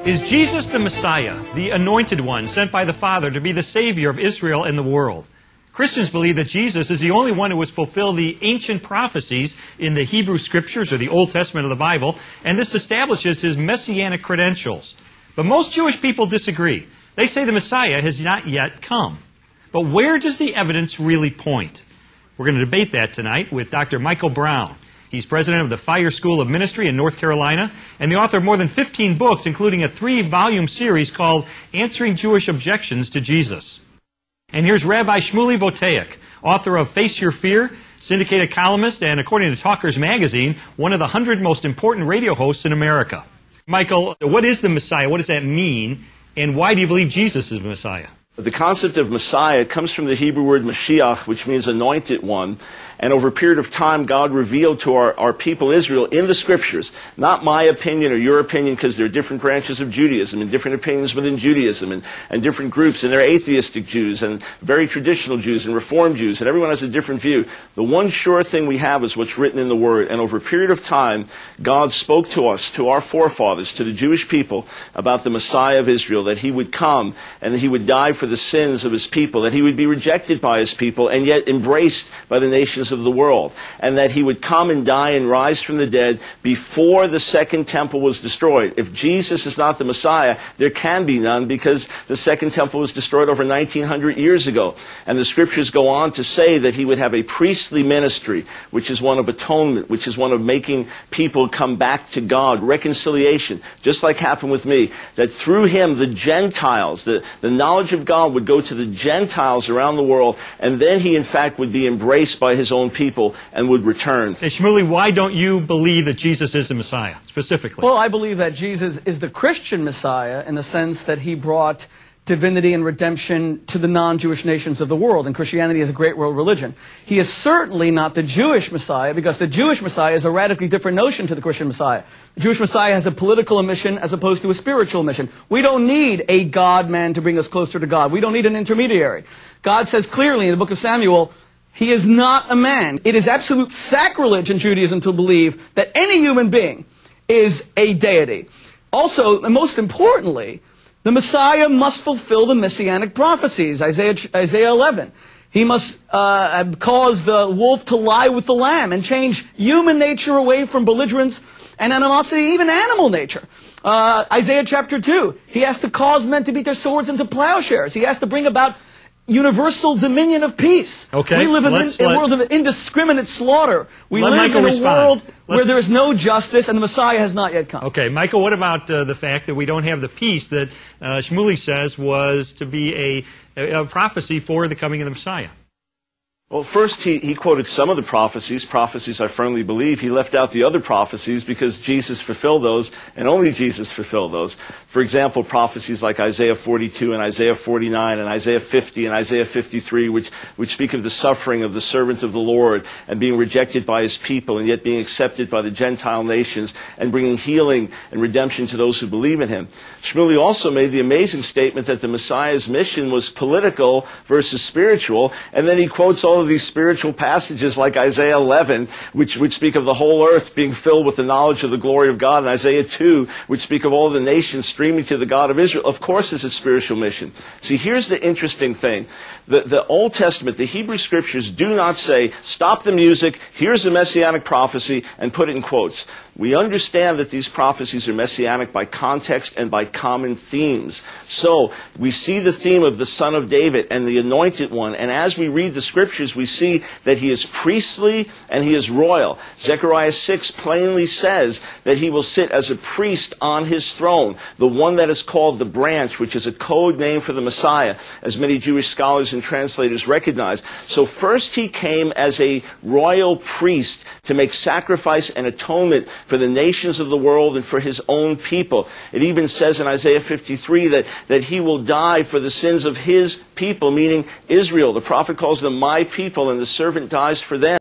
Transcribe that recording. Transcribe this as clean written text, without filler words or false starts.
Is Jesus the Messiah, the anointed one sent by the Father to be the Savior of Israel and the world? Christians believe that Jesus is the only one who has fulfilled the ancient prophecies in the Hebrew Scriptures, or the Old Testament of the Bible, and this establishes his messianic credentials. But most Jewish people disagree. They say the Messiah has not yet come. But where does the evidence really point? We're going to debate that tonight with Dr. Michael Brown. He's president of the Fire School of Ministry in North Carolina and the author of more than 15 books, including a 3-volume series called Answering Jewish Objections to Jesus. And here's Rabbi Shmuley Boteach, author of Face Your Fear, syndicated columnist, and according to Talkers Magazine, one of the 100 most important radio hosts in America. Michael, what is the Messiah? What does that mean? And why do you believe Jesus is the Messiah? The concept of Messiah comes from the Hebrew word Mosjiach, which means anointed one. And over a period of time, God revealed to our people Israel in the Scriptures, not my opinion or your opinion, because there are different branches of Judaism and different opinions within Judaism and different groups. And there are atheistic Jews and very traditional Jews and Reformed Jews, and everyone has a different view. The one sure thing we have is what's written in the Word. And over a period of time, God spoke to us, to our forefathers, to the Jewish people, about the Messiah of Israel, that he would come and that he would die for the sins of his people, that he would be rejected by his people and yet embraced by the nations of the world, and that he would come and die and rise from the dead before the second temple was destroyed. If Jesus is not the Messiah, there can be none, because the second temple was destroyed over 1900 years ago. And the Scriptures go on to say that he would have a priestly ministry, which is one of atonement, which is one of making people come back to God, reconciliation, just like happened with me, that through him the Gentiles, the knowledge of God would go to the Gentiles around the world, and then he in fact would be embraced by his own people and would return. Hey, Shmuley, why don't you believe that Jesus is the Messiah, specifically? Well, I believe that Jesus is the Christian Messiah in the sense that he brought divinity and redemption to the non-Jewish nations of the world, and Christianity is a great world religion. He is certainly not the Jewish Messiah, because the Jewish Messiah is a radically different notion to the Christian Messiah. The Jewish Messiah has a political mission as opposed to a spiritual mission. We don't need a God-man to bring us closer to God. We don't need an intermediary. God says clearly in the book of Samuel, he is not a man. It is absolute sacrilege in Judaism to believe that any human being is a deity. Also, and most importantly, the Messiah must fulfill the messianic prophecies. Isaiah 11. He must cause the wolf to lie with the lamb and change human nature away from belligerence and animosity, even animal nature. Isaiah chapter 2. He has to cause men to beat their swords into plowshares. He has to bring about universal dominion of peace. Okay, we live in a world of indiscriminate slaughter. We live in a world where there is no justice, and the Messiah has not yet come. Okay, Michael, what about the fact that we don't have the peace that Shmuley says was to be a prophecy for the coming of the Messiah? Well, first he quoted some of the prophecies I firmly believe. He left out the other prophecies because Jesus fulfilled those, and only Jesus fulfilled those. For example, prophecies like Isaiah 42 and Isaiah 49 and Isaiah 50 and Isaiah 53, which speak of the suffering of the servant of the Lord and being rejected by his people and yet being accepted by the Gentile nations and bringing healing and redemption to those who believe in him. Shmuley also made the amazing statement that the Messiah's mission was political versus spiritual, and then he quotes all of these spiritual passages like Isaiah 11, which speak of the whole earth being filled with the knowledge of the glory of God, and Isaiah 2, which speak of all the nations streaming to the God of Israel. Of course it's a spiritual mission. See, here's the interesting thing. The Old Testament, the Hebrew Scriptures, do not say, stop the music, here's a messianic prophecy, and put it in quotes. We understand that these prophecies are messianic by context and by common themes. So, we see the theme of the Son of David and the Anointed One, and as we read the Scriptures, we see that he is priestly and he is royal. Zechariah 6 plainly says that he will sit as a priest on his throne, the one that is called the branch, which is a code name for the Messiah, as many Jewish scholars and translators recognize. So first he came as a royal priest to make sacrifice and atonement for the nations of the world and for his own people. It even says in Isaiah 53 that he will die for the sins of his people, meaning Israel. The prophet calls them my people, and the servant dies for them.